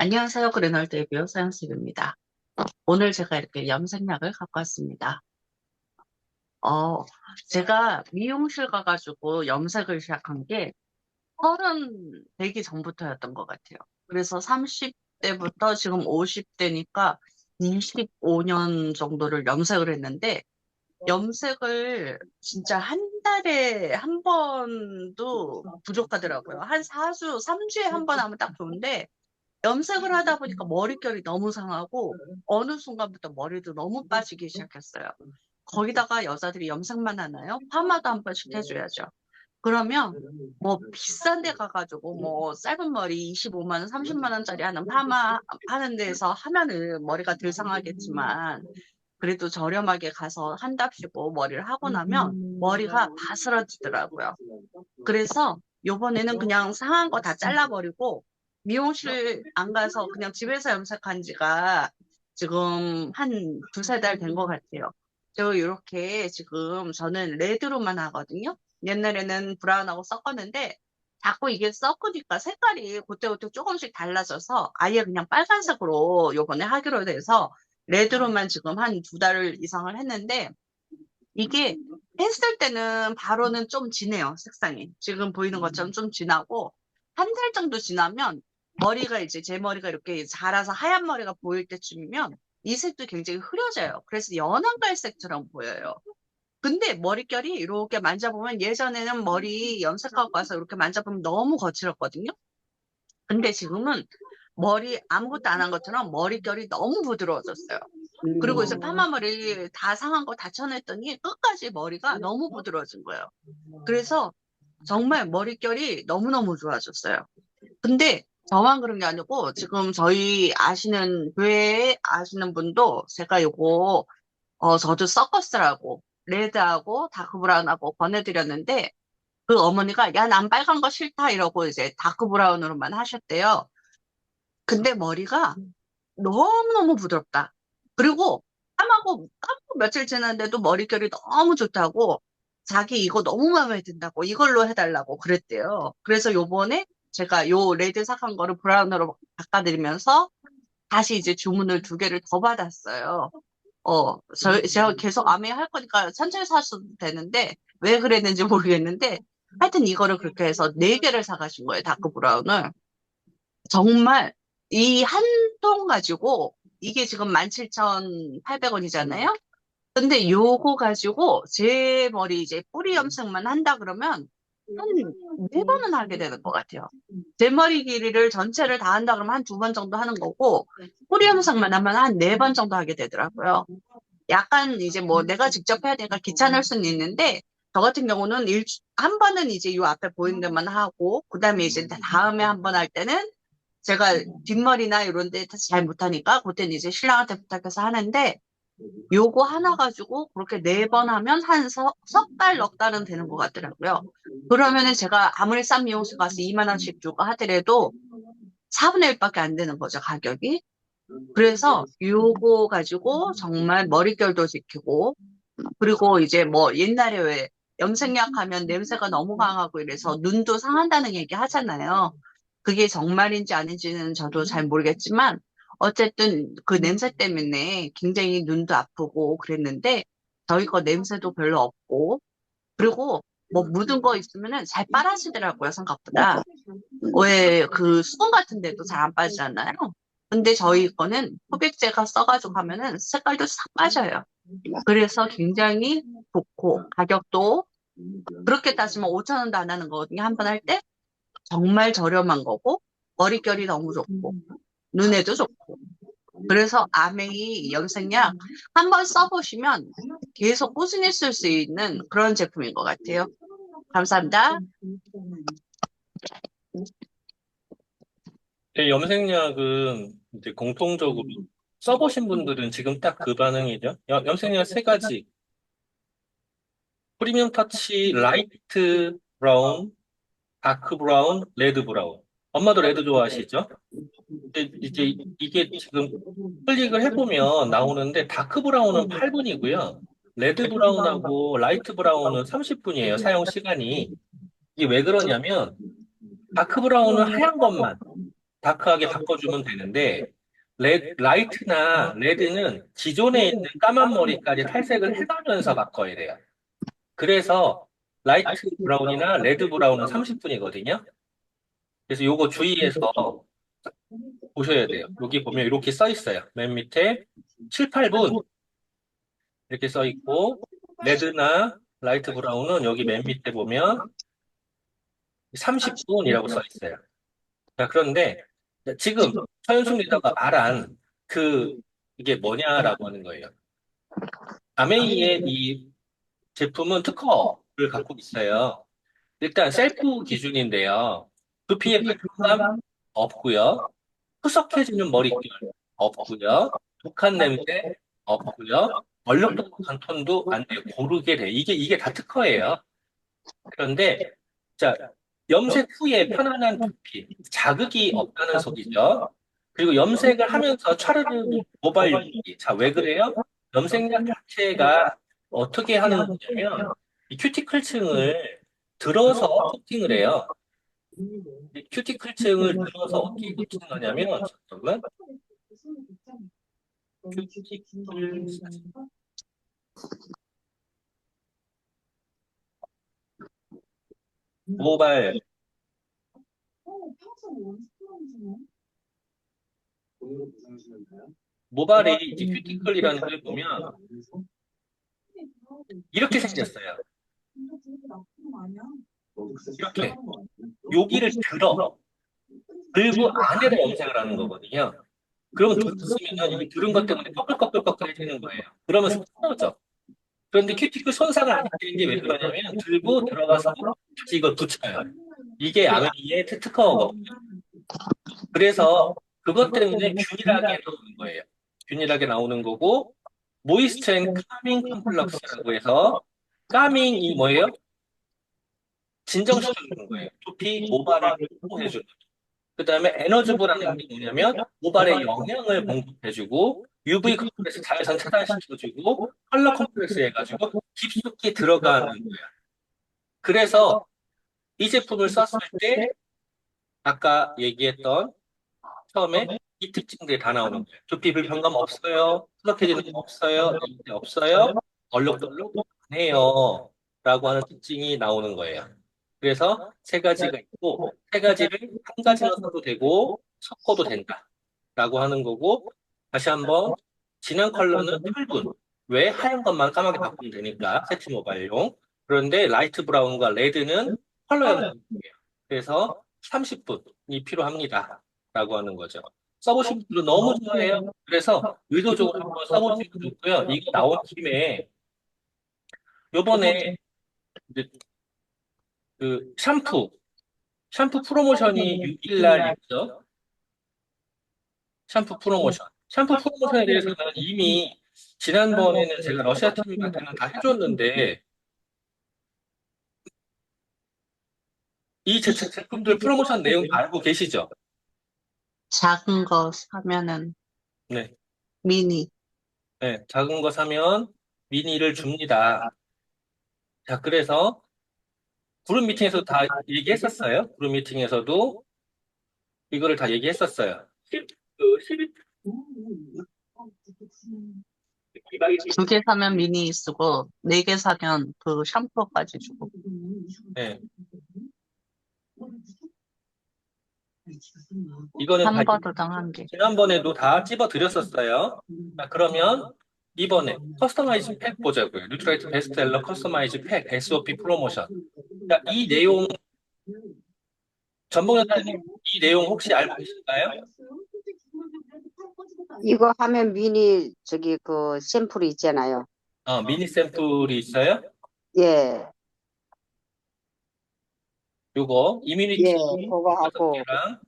안녕하세요. 그레널드의 뷰 서영숙입니다. 오늘 제가 이렇게 염색약을 갖고 왔습니다. 어, 제가 미용실 가가지고 염색을 시작한 게 서른 되기 전부터였던 것 같아요. 그래서 30대부터 지금 50대니까 25년 정도를 염색을 했는데, 염색을 진짜 한 달에 한 번도 부족하더라고요. 한 4주, 3주에 한 번 하면 딱 좋은데, 염색을 하다 보니까 머릿결이 너무 상하고 어느 순간부터 머리도 너무 빠지기 시작했어요. 거기다가 여자들이 염색만 하나요? 파마도 한 번씩 해줘야죠. 그러면 뭐 비싼 데 가가지고 뭐 짧은 머리 25만 원, 30만 원짜리 하는 파마 하는 데서 하면은 머리가 덜 상하겠지만 그래도 저렴하게 가서 한답시고 머리를 하고 나면 머리가 바스러지더라고요. 그래서 요번에는 그냥 상한 거 다 잘라버리고 미용실 안 가서 그냥 집에서 염색한 지가 지금 한 두세 달 된 것 같아요. 저 이렇게 지금 저는 레드로만 하거든요. 옛날에는 브라운하고 섞었는데 자꾸 이게 섞으니까 색깔이 그때그때 조금씩 달라져서 아예 그냥 빨간색으로 요번에 하기로 돼서 레드로만 지금 한 두 달 이상을 했는데 이게 했을 때는 바로는 좀 진해요, 색상이. 지금 보이는 것처럼 좀 진하고, 한 달 정도 지나면 머리가 이제 제 머리가 이렇게 자라서 하얀 머리가 보일 때쯤이면 이 색도 굉장히 흐려져요. 그래서 연한 갈색처럼 보여요. 근데 머릿결이 이렇게 만져보면 예전에는 머리 염색하고 와서 이렇게 만져보면 너무 거칠었거든요. 근데 지금은 머리 아무것도 안 한 것처럼 머릿결이 너무 부드러워졌어요. 그리고 이제 파마머리 다 상한 거 다 쳐냈더니 끝까지 머리가 너무 부드러워진 거예요. 그래서 정말 머릿결이 너무너무 좋아졌어요. 근데 저만 그런 게 아니고 지금 저희 아시는 교회 아시는 분도 제가 요거 저도 서커스라고 레드하고 다크 브라운하고 권해드렸는데 그 어머니가 야 난 빨간 거 싫다 이러고 이제 다크 브라운으로만 하셨대요. 근데 머리가 너무너무 부드럽다. 그리고 까먹고 며칠 지났는데도 머릿결이 너무 좋다고 자기 이거 너무 마음에 든다고 이걸로 해달라고 그랬대요. 그래서 요번에 제가 요 레드 삭한 거를 브라운으로 바꿔드리면서 다시 이제 주문을 두 개를 더 받았어요. 제가 계속 아메 할 거니까 천천히 사셔도 되는데 왜 그랬는지 모르겠는데 하여튼 이거를 그렇게 해서 네 개를 사가신 거예요. 다크 브라운을. 정말 이 한 통 가지고 이게 지금 17,800원이잖아요. 근데 요거 가지고 제 머리 이제 뿌리 염색만 한다 그러면 한 네 번은 하게 되는 것 같아요. 제 머리 길이를 전체를 다 한다 그러면 한 두 번 정도 하는 거고 뿌리 염색만 하면 한 네 번 정도 하게 되더라고요. 약간 이제 뭐 내가 직접 해야 되니까 귀찮을 수는 있는데 저 같은 경우는 한 번은 이제 요 앞에 보이는 데만 하고 그다음에 이제 다음에 한 번 할 때는 제가 뒷머리나 이런 데 잘 못하니까 그때는 이제 신랑한테 부탁해서 하는데 요거 하나 가지고 그렇게 네 번 하면 한 석 달, 넉 달은 되는 것 같더라고요. 그러면은 제가 아무리 싼 미용실 가서 2만 원씩 주고 하더라도 4분의 1밖에 안 되는 거죠, 가격이. 그래서 요거 가지고 정말 머릿결도 지키고 그리고 이제 뭐 옛날에 왜 염색약 하면 냄새가 너무 강하고 이래서 눈도 상한다는 얘기 하잖아요. 그게 정말인지 아닌지는 저도 잘 모르겠지만 어쨌든 그 냄새 때문에 굉장히 눈도 아프고 그랬는데 저희 거 냄새도 별로 없고 그리고 뭐 묻은 거 있으면은 잘 빨아지더라고요, 생각보다. 왜 그 수건 같은 데도 잘 안 빠지잖아요. 근데 저희 거는 흡입제가 써가지고 하면은 색깔도 싹 빠져요. 그래서 굉장히 좋고 가격도 그렇게 따지면 5천 원도 안 하는 거거든요. 한 번 할 때 정말 저렴한 거고 머릿결이 너무 좋고 눈에도 좋고 그래서 아메이 염색약 한 번 써보시면 계속 꾸준히 쓸 수 있는 그런 제품인 것 같아요. 감사합니다. 염색약은 이제 공통적으로 써보신 분들은 지금 딱 그 반응이죠. 염색약 세 가지. 프리미엄 터치, 라이트 브라운, 다크 브라운, 레드 브라운. 엄마도 레드 좋아하시죠? 근데 이제 이게 지금 클릭을 해보면 나오는데 다크 브라운은 8분이고요. 레드 브라운하고 라이트 브라운은 30분이에요. 사용 시간이. 이게 왜 그러냐면 다크 브라운은 하얀 것만. 다크하게 바꿔주면 되는데, 라이트나 레드는 기존에 있는 까만 머리까지 탈색을 해가면서 바꿔야 돼요. 그래서 라이트 브라운이나 레드 브라운은 30분이거든요. 그래서 요거 주의해서 보셔야 돼요. 여기 보면 이렇게 써 있어요. 맨 밑에 7, 8분 이렇게 써 있고, 레드나 라이트 브라운은 여기 맨 밑에 보면 30분이라고 써 있어요. 자, 그런데 지금 서현숙 리더가 말한 그 이게 뭐냐라고 하는 거예요. 아메이의 이 제품은 특허를 갖고 있어요. 일단 셀프 기준인데요. 두피에 불편감 없고요. 푸석해지는 머릿결 없고요. 독한 냄새 없고요. 얼룩덜룩한 톤도 안 돼요. 고르게 돼. 이게 다 특허예요. 그런데 자, 염색 후에 편안한 두피, 자극이 없다는 소리죠. 그리고 염색을 하면서 차르르 모발 유지. 자, 왜 그래요? 염색약 자체가 어떻게 하는 거냐면 이 큐티클층을 들어서 코팅을 해요. 이 큐티클층을 들어서 어떻게 코팅하냐면 잠깐만 큐티클 모발 모발이 이제 큐티클이라는 걸 보면 이렇게 생겼어요. 이렇게 여기를 들고 안에다 염색을 하는 거거든요. 그러면 들었으면 이게 들은 것 때문에 꺼끌꺼끌꺼끌해지는 거예요. 그러면서 끊어져. 그런데 큐티클 손상을 안 시키는 게 왜 그러냐면 들고 들어가서 다시 이걸 붙여요. 이게 아메리의 특허거든요. 그래서 그것 때문에 균일하게 나오는 거예요. 균일하게 나오는 거고 모이스처 앤 카밍 컴플렉스라고 해서 카밍이 뭐예요? 진정시켜주는 거예요. 두피 모발을 보호해주는. 그 다음에 에너지부라는 게 뭐냐면 모발에 영양을 공급해주고 UV 컴플렉스 자외선 차단시켜주고 컬러 컴플렉스 해가지고 깊숙이 들어가는 거예요. 그래서 이 제품을 썼을 때 아까 얘기했던 처음에 이 특징들이 다 나오는 거예요. 두피 불편감 없어요. 흐덕해지는 거 없어요. 냄새 없어요. 얼룩덜룩 안 해요. 라고 하는 특징이 나오는 거예요. 그래서 세 가지가 있고, 세 가지를 한 가지만 써도 되고, 섞어도 된다. 라고 하는 거고, 다시 한번, 진한 컬러는 8분. 왜? 하얀 것만 까맣게 바꾸면 되니까, 세트 모발용. 그런데 라이트 브라운과 레드는 컬러 염색이에요. 그래서 30분이 필요합니다. 라고 하는 거죠. 써보신 분들은 너무 좋아해요. 그래서 의도적으로 한번 써보시면 좋고요. 이거 나온 김에 요번에 이제 그 샴푸 프로모션이 6일 날 있죠. 샴푸 프로모션. 샴푸 프로모션에 대해서는 이미 지난번에는 제가 러시아 팀한테는 다 해줬는데 이 제품들 프로모션 내용 알고 계시죠? 작은 거 사면은 네. 미니. 네. 작은 거 사면 미니를 줍니다. 자, 그래서 그룹 미팅에서 다 얘기했었어요. 그룹 미팅에서도 이거를 다 얘기했었어요. 12, 두 개 사면 미니 쓰고, 네 개 사면 그 샴푸까지 주고. 네. 이거는 다 한 버릇당 한 개. 지난번에도 다 찝어 드렸었어요. 자, 그러면 이번에 커스터마이즈 팩 보자고요. 뉴트라이트 베스트셀러 커스터마이즈 팩 SOP 프로모션. 자, 이 내용 전봉 여사님 이 내용 혹시 알고 계신가요? 이거 하면 미니 저기 그 샘플이 있잖아요. 미니 샘플이 있어요. 예, 요거 이뮤니티 예, 그거 하고 6개랑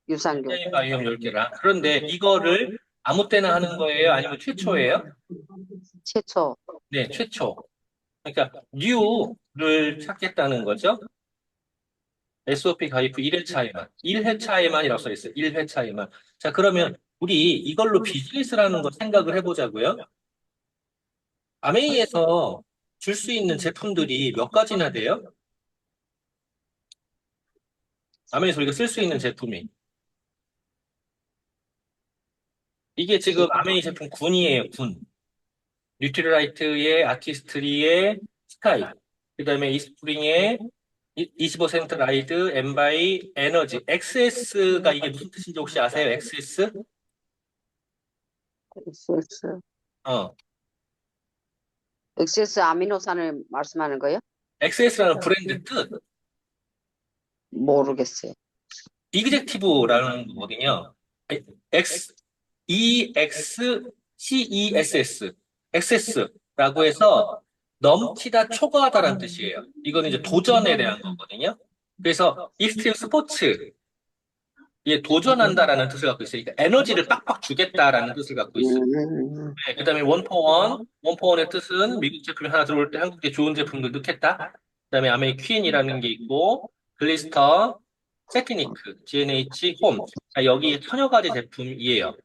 유산균 현장인 바이옴 10개랑. 그런데 이거를 아무 때나 하는 거예요? 아니면 최초예요? 최초. 네, 최초. 그러니까 뉴를 찾겠다는 거죠. SOP 가입 후 1회차에만. 1회차에만이라고 써 있어요. 1회차에만. 자, 그러면 우리 이걸로 비즈니스라는 걸 생각을 해보자고요. 아메이에서 줄 수 있는 제품들이 몇 가지나 돼요? 아메이에서 우리가 쓸 수 있는 제품이. 이게 지금 아메이 제품 군이에요, 군. 뉴트리라이트의 아티스트리의 스카이. 그 다음에 이스프링의 25센트 라이드, 엠바이, 에너지. XS가 이게 무슨 뜻인지 혹시 아세요? XS? XS. 어. XS 아미노산을 말씀하는 거예요? XS라는 브랜드 뜻. 모르겠어요. 이그젝티브라는 거거든요. X, EXCESS. XS라고 해서 넘치다, 초과하다라는 뜻이에요. 이거는 이제 도전에 대한 거거든요. 그래서 익스트림 스포츠, 예, 도전한다라는 뜻을 갖고 있으니까 에너지를 빡빡 주겠다라는 뜻을 갖고 있어요. 네, 그다음에 원포원, 원포원의 뜻은 미국 제품이 하나 들어올 때 한국에 좋은 제품들 넣겠다. 그다음에 아메이 퀸이라는 게 있고 글리스터, 세티니크, G&H, 홈. 자, 여기 천여 가지 제품이에요.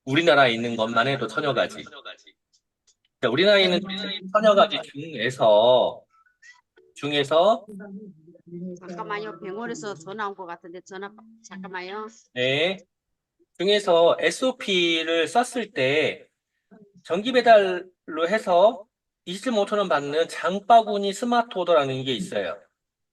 우리나라에 있는 것만 해도 천여 가지. 자, 우리나라에 있는 천여 가지 중에서 잠깐만요. 병원에서 전화 온 것 같은데 잠깐만요. 네, 중에서 SOP를 썼을 때 전기 배달로 해서 25,000원 받는 장바구니 스마트 오더라는 게 있어요.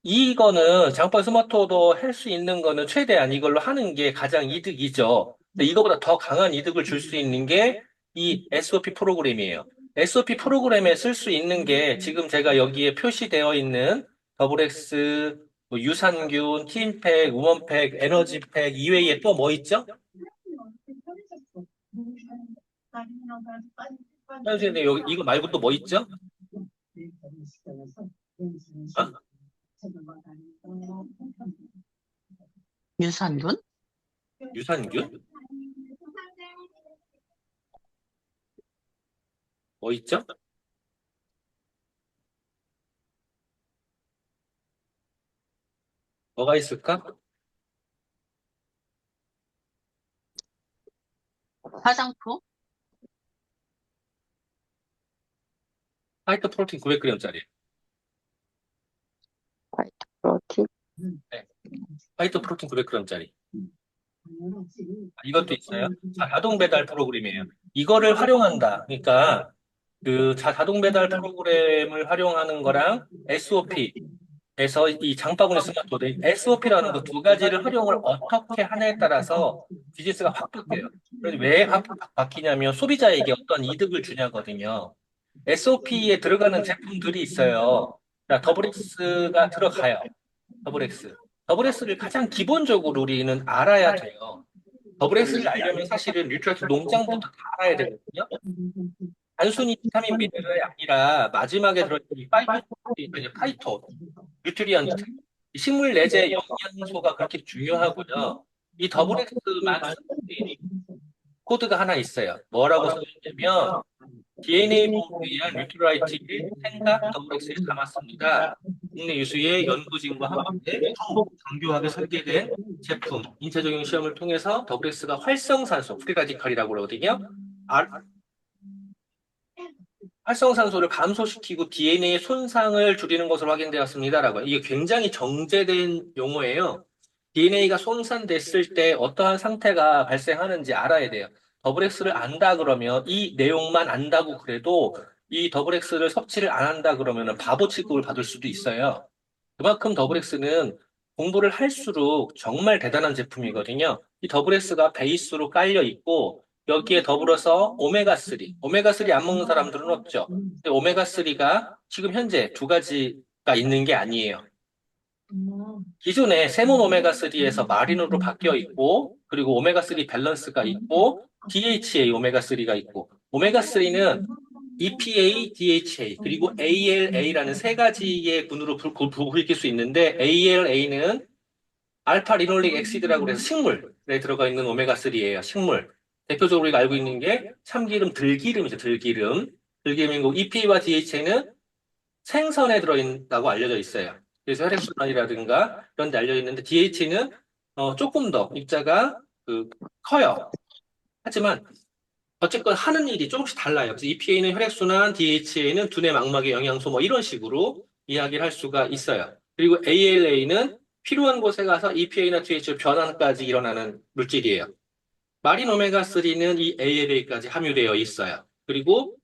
이거는 장바구니 스마트 오더 할 수 있는 거는 최대한 이걸로 하는 게 가장 이득이죠. 근데 이거보다 더 강한 이득을 줄 수 있는 게 이 SOP 프로그램이에요. SOP 프로그램에 쓸 수 있는 게 지금 제가 여기에 표시되어 있는 더블X, 뭐 유산균, 티인팩, 우먼팩, 에너지팩 이외에 또 뭐 있죠? 선생님, 여기 이거 말고 또 뭐 있죠? 어? 유산균? 유산균? 뭐 있죠? 뭐가 있을까? 화장품? 화이트 프로틴 900g짜리. 화이트 프로틴. 네. 화이트 프로틴 900g짜리. 이것도 있어요. 자, 자동 배달 프로그램이에요. 이거를 활용한다. 그러니까 그 자동 배달 프로그램을 활용하는 거랑 SOP에서 이 장바구니 스마트워드 SOP라는 그 두 가지를 활용을 어떻게 하냐에 따라서 비즈니스가 확 바뀌어요. 그래서 왜 확 바뀌냐면 소비자에게 어떤 이득을 주냐거든요. SOP에 들어가는 제품들이 있어요. 자, 더블엑스가 들어가요. 더블엑스. 더블엑스를 가장 기본적으로 우리는 알아야 돼요. 더블엑스를 알려면 사실은 뉴트리트 농장부터 다 알아야 되거든요. 단순히 비타민 미네랄이 아니라 마지막에 들어있는 이 파이토, 뉴트리언트, 이 식물 내재 영양소가 그렇게 중요하고요. 이 더블엑스만 쓰는 코드가 하나 있어요. 뭐라고 써있냐면 DNA 보호를 위한 뉴트라이트를 생각 더블엑스에 담았습니다. 국내 유수의 연구진과 함께 정교하게 설계된 제품, 인체적인 시험을 통해서 더블엑스가 활성산소, 프리라디칼이라고 그러거든요. 활성산소를 감소시키고 DNA 손상을 줄이는 것으로 확인되었습니다라고. 이게 굉장히 정제된 용어예요. DNA가 손상됐을 때 어떠한 상태가 발생하는지 알아야 돼요. 더블엑스를 안다 그러면 이 내용만 안다고 그래도 이 더블엑스를 섭취를 안 한다 그러면 바보 취급을 받을 수도 있어요. 그만큼 더블엑스는 공부를 할수록 정말 대단한 제품이거든요. 이 더블엑스가 베이스로 깔려 있고 여기에 더불어서 오메가3. 오메가3 안 먹는 사람들은 없죠. 근데 오메가3가 지금 현재 두 가지가 있는 게 아니에요. 기존에 세몬 오메가3에서 마린으로 바뀌어 있고, 그리고 오메가3 밸런스가 있고, DHA 오메가3가 있고, 오메가3는 EPA, DHA, 그리고 ALA라는 세 가지의 군으로 불릴 수 있는데, ALA는 알파 리놀릭 엑시드라고 해서 식물에 들어가 있는 오메가3예요. 식물. 대표적으로 우리가 알고 있는 게 참기름, 들기름이죠. 들기름. 들기름이고 EPA와 DHA는 생선에 들어있다고 알려져 있어요. 그래서 혈액순환이라든가 이런 데 알려져 있는데 DHA는 조금 더 입자가 커요. 하지만 어쨌건 하는 일이 조금씩 달라요. 그래서 EPA는 혈액순환, DHA는 두뇌 망막의 영양소 뭐 이런 식으로 이야기를 할 수가 있어요. 그리고 ALA는 필요한 곳에 가서 EPA나 DHA 변환까지 일어나는 물질이에요. 마린 오메가3는 이 ALA까지 함유되어 있어요. 그리고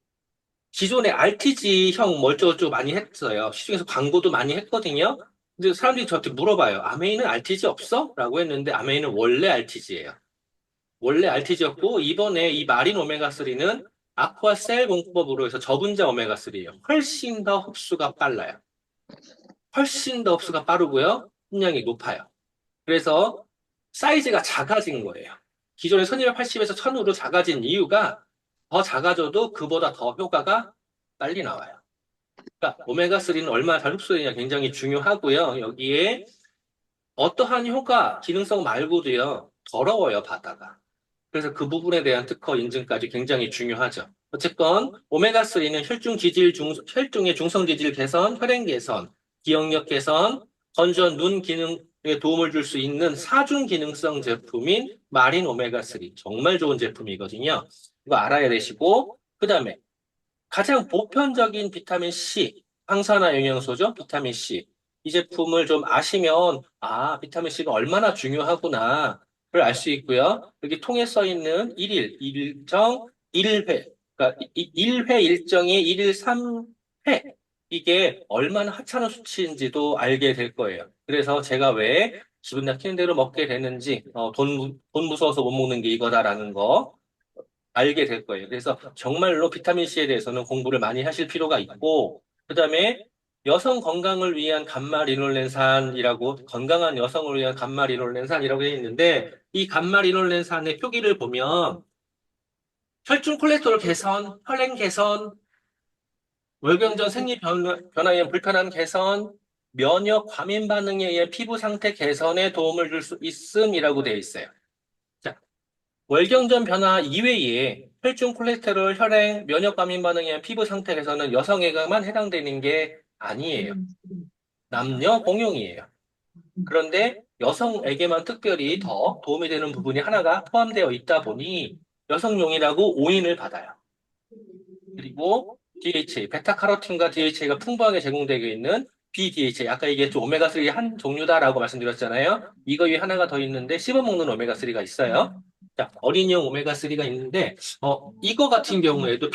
기존에 RTG형 뭐 어쩌고저쩌고 많이 했어요. 시중에서 광고도 많이 했거든요. 근데 사람들이 저한테 물어봐요. 아메이는 RTG 없어? 라고 했는데 아메이는 원래 RTG예요. 원래 RTG였고 이번에 이 마린 오메가3는 아쿠아 셀 공법으로 해서 저분자 오메가3예요. 훨씬 더 흡수가 빨라요. 훨씬 더 흡수가 빠르고요. 함량이 높아요. 그래서 사이즈가 작아진 거예요. 기존의 1280에서 1000으로 작아진 이유가 더 작아져도 그보다 더 효과가 빨리 나와요. 그러니까 오메가3는 얼마나 잘 흡수되냐 굉장히 중요하고요. 여기에 어떠한 효과, 기능성 말고도요. 더러워요, 바다가. 그래서 그 부분에 대한 특허 인증까지 굉장히 중요하죠. 어쨌건 오메가3는 혈중의 중성 지질 개선, 혈행 개선, 기억력 개선, 건조한 눈 기능에 도움을 줄 수 있는 사중 기능성 제품인 마린 오메가3 정말 좋은 제품이거든요. 이거 알아야 되시고 그다음에 가장 보편적인 비타민 C, 항산화 영양소죠. 비타민 C. 이 제품을 좀 아시면 아, 비타민 C가 얼마나 중요하구나. 를 알 수 있고요. 여기 통에 써 있는 일정 1회. 그러니까 1회 일정이 1일 3회. 이게 얼마나 하찮은 수치인지도 알게 될 거예요. 그래서 제가 왜 기분 나쁘는 대로 먹게 되는지, 돈 무서워서 못 먹는 게 이거다라는 거 알게 될 거예요. 그래서 정말로 비타민 C에 대해서는 공부를 많이 하실 필요가 있고, 그다음에 여성 건강을 위한 감마리놀렌산이라고 건강한 여성을 위한 감마리놀렌산이라고 해 있는데 이 감마리놀렌산의 표기를 보면 혈중 콜레스테롤 개선, 혈행 개선, 월경전 생리 변화에 의한 불편함 개선, 면역 과민 반응에 의한 피부 상태 개선에 도움을 줄 수 있음이라고 되어 있어요. 자, 월경전 변화 이외에 혈중 콜레스테롤, 혈행, 면역 과민 반응에 의한 피부 상태 개선은 여성에게만 해당되는 게 아니에요. 남녀 공용이에요. 그런데 여성에게만 특별히 더 도움이 되는 부분이 하나가 포함되어 있다 보니 여성용이라고 오인을 받아요. 그리고 DHA, 베타카로틴과 DHA가 풍부하게 제공되고 있는 BDHA, 아까 얘기했죠. 오메가3의 한 종류다라고 말씀드렸잖아요. 이거 위에 하나가 더 있는데 씹어먹는 오메가3가 있어요. 자, 어린이용 오메가3가 있는데 이거 같은 경우에도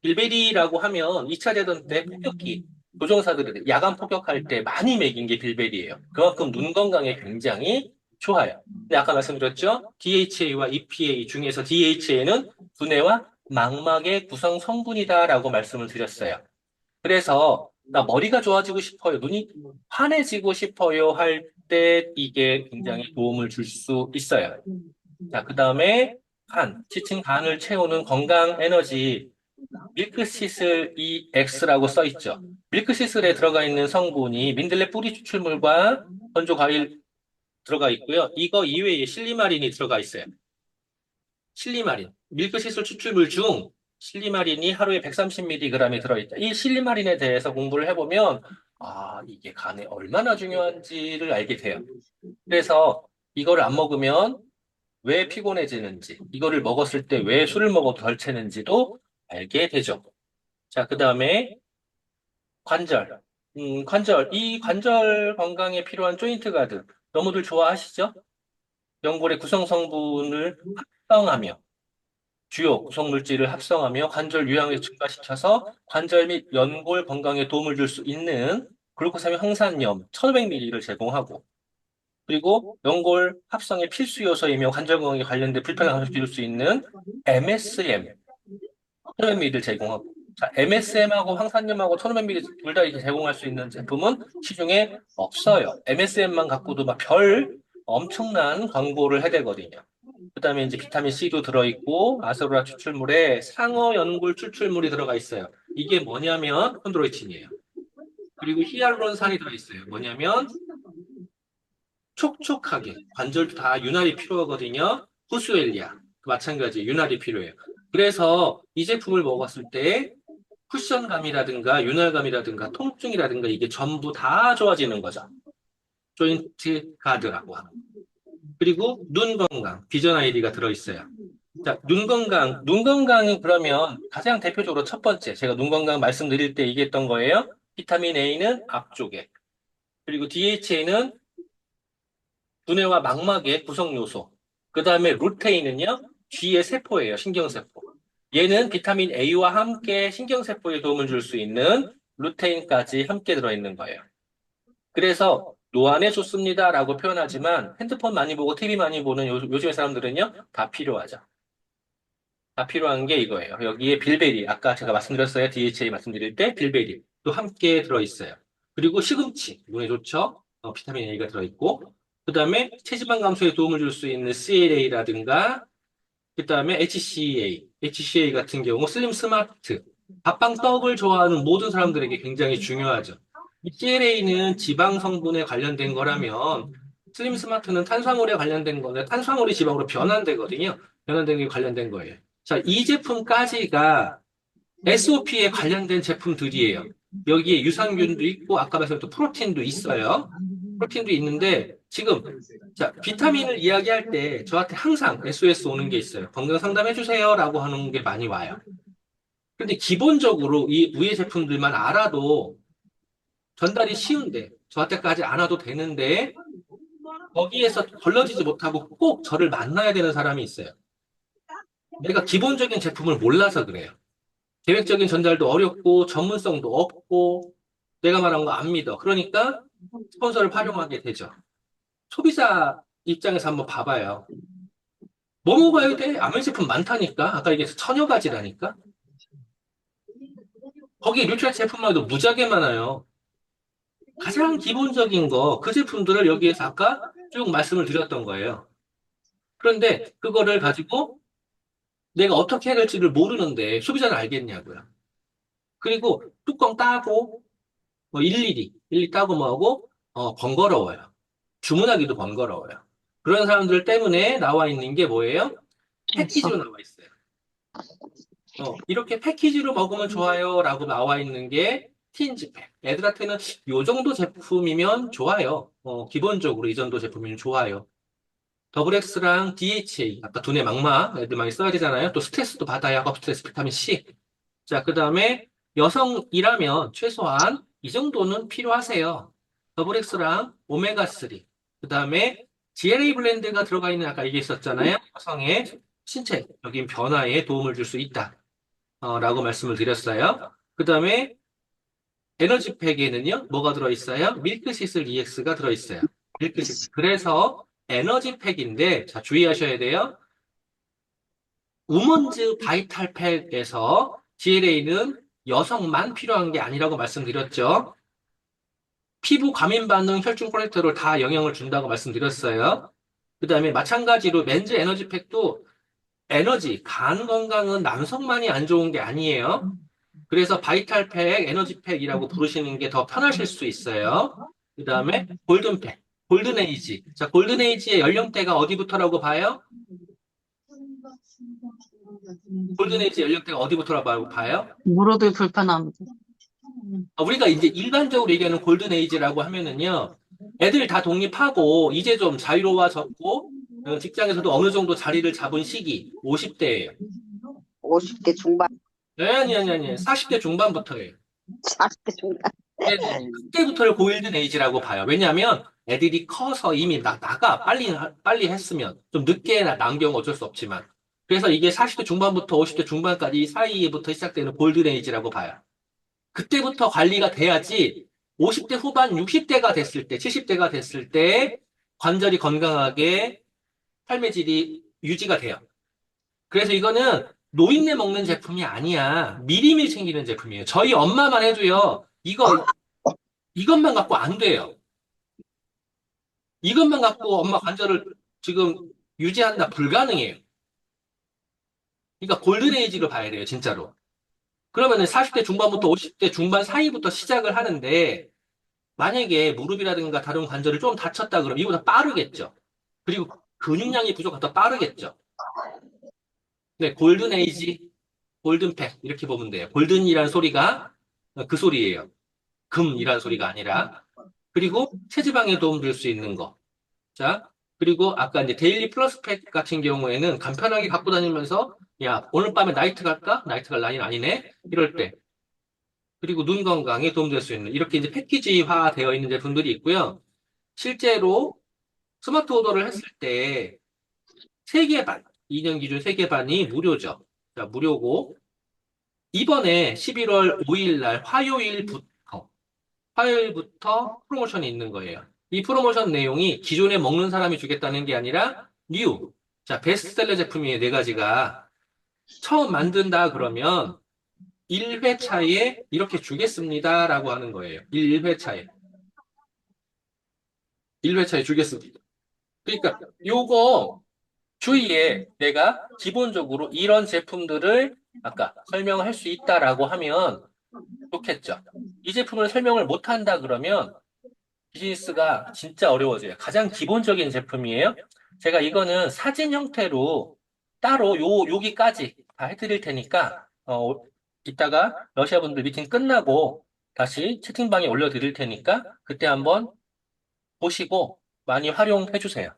빌베리라고 하면 2차 대전 때 폭격기 조종사들이 야간 폭격할 때 많이 먹인 게 빌베리예요. 그만큼 눈 건강에 굉장히 좋아요. 근데 아까 말씀드렸죠? DHA와 EPA 중에서 DHA는 두뇌와 망막의 구성 성분이다라고 말씀을 드렸어요. 그래서 나 머리가 좋아지고 싶어요. 눈이 환해지고 싶어요 할 때 이게 굉장히 도움을 줄 수 있어요. 자, 그 다음에 지친 간을 채우는 건강 에너지 밀크시슬 EX라고 써 있죠. 밀크시슬에 들어가 있는 성분이 민들레 뿌리 추출물과 건조 과일 들어가 있고요. 이거 이외에 실리마린이 들어가 있어요. 실리마린, 밀크시슬 추출물 중 실리마린이 하루에 130mg이 들어있다. 이 실리마린에 대해서 공부를 해보면 아, 이게 간에 얼마나 중요한지를 알게 돼요. 그래서 이거를 안 먹으면 왜 피곤해지는지, 이거를 먹었을 때 왜 술을 먹어도 덜 채는지도 알게 되죠. 자, 그 다음에 관절. 이 관절 건강에 필요한 조인트 가드. 너무들 좋아하시죠? 연골의 구성 성분을 합성하며 주요 구성 물질을 합성하며 관절 유형을 증가시켜서 관절 및 연골 건강에 도움을 줄 수 있는 글루코사민 황산염 1500ml를 제공하고 그리고 연골 합성의 필수 요소이며 관절 건강에 관련된 불편함을 줄일 수 있는 MSM 1500ml를 제공하고 자, MSM하고 황산염하고 1500ml 둘 다 이렇게 제공할 수 있는 제품은 시중에 없어요. MSM만 갖고도 막 별 엄청난 광고를 해대거든요. 그다음에 이제 비타민 C도 들어있고 아세로라 추출물에 상어 연골 추출물이 들어가 있어요. 이게 뭐냐면 콘드로이친이에요. 그리고 히알루론산이 들어있어요. 뭐냐면 촉촉하게 관절도 다 윤활이 필요하거든요. 호수엘리아 마찬가지 윤활이 필요해요. 그래서 이 제품을 먹었을 때 쿠션감이라든가 윤활감이라든가 통증이라든가 이게 전부 다 좋아지는 거죠. 조인트 가드라고 하는. 그리고 눈 건강, 비전 아이디가 들어있어요. 자, 눈 건강이 그러면 가장 대표적으로 첫 번째, 제가 눈 건강 말씀드릴 때 얘기했던 거예요. 비타민 A는 앞쪽에, 그리고 DHA는 두뇌와 망막의 구성 요소, 그 다음에 루테인은요, 쥐의 세포예요. 신경세포. 얘는 비타민 A와 함께 신경세포에 도움을 줄 수 있는 루테인까지 함께 들어있는 거예요. 그래서 노안에 좋습니다라고 표현하지만 핸드폰 많이 보고 TV 많이 보는 요즘의 사람들은요, 다 필요하죠. 다 필요한 게 이거예요. 여기에 빌베리, 아까 제가 말씀드렸어요. DHA 말씀드릴 때 빌베리 또 함께 들어있어요. 그리고 시금치, 눈에 좋죠? 비타민 A가 들어있고, 그 다음에 체지방 감소에 도움을 줄 수 있는 CLA라든가, 그 다음에 HCA 같은 경우 슬림 스마트, 밥빵떡을 좋아하는 모든 사람들에게 굉장히 중요하죠. 이 CLA는 지방 성분에 관련된 거라면 슬림 스마트는 탄수화물에 관련된 거는 탄수화물이 지방으로 변환되거든요. 변환된 게 관련된 거예요. 자, 이 제품까지가 SOP에 관련된 제품들이에요. 여기에 유산균도 있고 아까 말씀드린 프로틴도 있어요. 프로틴도 있는데 지금 자, 비타민을 이야기할 때 저한테 항상 SOS 오는 게 있어요. 건강 상담해 주세요라고 하는 게 많이 와요. 근데 기본적으로 이 위의 제품들만 알아도 전달이 쉬운데 저한테까지 안 와도 되는데 거기에서 걸러지지 못하고 꼭 저를 만나야 되는 사람이 있어요. 내가 기본적인 제품을 몰라서 그래요. 계획적인 전달도 어렵고 전문성도 없고 내가 말한 거 안 믿어. 그러니까 스폰서를 활용하게 되죠. 소비자 입장에서 한번 봐봐요. 뭐 먹어야 돼? 아멘 제품 많다니까. 아까 얘기해서 천여 가지라니까. 거기 뉴트리아 제품만 해도 무지하게 많아요. 가장 기본적인 거, 그 제품들을 여기에서 아까 쭉 말씀을 드렸던 거예요. 그런데 그거를 가지고 내가 어떻게 해야 될지를 모르는데 소비자는 알겠냐고요. 그리고 뚜껑 따고 뭐 일일이 따고 뭐하고 번거로워요. 주문하기도 번거로워요. 그런 사람들 때문에 나와 있는 게 뭐예요? 패키지로 나와 있어요. 이렇게 패키지로 먹으면 좋아요라고 나와 있는 게 틴즈팩. 애들한테는 이 정도 제품이면 좋아요. 기본적으로 이 정도 제품이면 좋아요. 더블 X랑 DHA, 아까 두뇌 망막 애들 많이 써야 되잖아요. 또 스트레스도 받아야 하고 스트레스 비타민 C. 자, 그 다음에 여성이라면 최소한 이 정도는 필요하세요. 더블 X랑 오메가3. 그 다음에 GLA 블렌드가 들어가 있는 아까 얘기했었잖아요. 여성의 신체적인 변화에 도움을 줄 수 있다. 라고 말씀을 드렸어요. 그 다음에 에너지팩에는요, 뭐가 들어있어요? 밀크시슬 EX가 들어있어요. 밀크시슬. 그래서 에너지팩인데, 자, 주의하셔야 돼요. 우먼즈 바이탈팩에서 GLA는 여성만 필요한 게 아니라고 말씀드렸죠. 피부 과민 반응, 혈중 콜레스테롤 다 영향을 준다고 말씀드렸어요. 그 다음에 마찬가지로 맨즈 에너지팩도 에너지, 간 건강은 남성만이 안 좋은 게 아니에요. 그래서 바이탈팩, 에너지팩이라고 부르시는 게 더 편하실 수 있어요. 그 다음에 골든팩, 골든에이지. 자, 골든에이지의 연령대가 어디부터라고 봐요? 골든에이지 연령대가 어디부터라고 봐요? 무릎이 불편합니다. 우리가 이제 일반적으로 얘기하는 골든에이지라고 하면은요, 애들 다 독립하고, 이제 좀 자유로워졌고, 직장에서도 어느 정도 자리를 잡은 시기, 50대예요. 50대 중반, 아니. 40대 중반부터예요. 40대 중반. 네네. 그때부터를 골든 에이지라고 봐요. 왜냐하면 애들이 커서 이미 나가 빨리 했으면 좀 늦게 난 경우 어쩔 수 없지만 그래서 이게 40대 중반부터 50대 중반까지 이 사이부터 시작되는 골든 에이지라고 봐요. 그때부터 관리가 돼야지 50대 후반 60대가 됐을 때 70대가 됐을 때 관절이 건강하게 삶의 질이 유지가 돼요. 그래서 이거는 노인네 먹는 제품이 아니야. 미리미리 챙기는 제품이에요. 저희 엄마만 해도요. 이것만 갖고 안 돼요. 이것만 갖고 엄마 관절을 지금 유지한다 불가능해요. 그러니까 골든에이지로 봐야 돼요, 진짜로. 그러면은 40대 중반부터 50대 중반 사이부터 시작을 하는데 만약에 무릎이라든가 다른 관절을 좀 다쳤다 그러면 이보다 빠르겠죠. 그리고 근육량이 부족하면 더 빠르겠죠. 네, 골든에이지, 골든팩 이렇게 보면 돼요. 골든이라는 소리가 그 소리예요. 금이라는 소리가 아니라. 그리고 체지방에 도움 줄 수 있는 거. 자, 그리고 아까 이제 데일리 플러스 팩 같은 경우에는 간편하게 갖고 다니면서 야, 오늘 밤에 나이트 갈까? 나이트 갈 라인 아니네? 이럴 때. 그리고 눈 건강에 도움될 수 있는 이렇게 이제 패키지화 되어 있는 제품들이 있고요. 실제로 스마트 오더를 했을 때 3개 반, 2년 기준 3개 반이 무료죠. 자, 무료고, 이번에 11월 5일 날 화요일부터 프로모션이 있는 거예요. 이 프로모션 내용이 기존에 먹는 사람이 주겠다는 게 아니라 뉴. 자, 베스트셀러 제품이에요. 4가지가. 처음 만든다 그러면 1회차에 이렇게 주겠습니다라고 하는 거예요. 1회차에. 1회차에 주겠습니다. 그러니까 요거 주위에 내가 기본적으로 이런 제품들을 아까 설명할 수 있다라고 하면 좋겠죠. 이 제품을 설명을 못 한다 그러면 비즈니스가 진짜 어려워져요. 가장 기본적인 제품이에요. 제가 이거는 사진 형태로 따로 여기까지 다 해드릴 테니까, 이따가 러시아 분들 미팅 끝나고 다시 채팅방에 올려드릴 테니까 그때 한번 보시고 많이 활용해 주세요.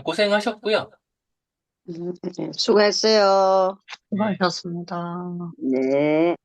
고생하셨고요. 수고했어요. 수고하셨습니다. 네.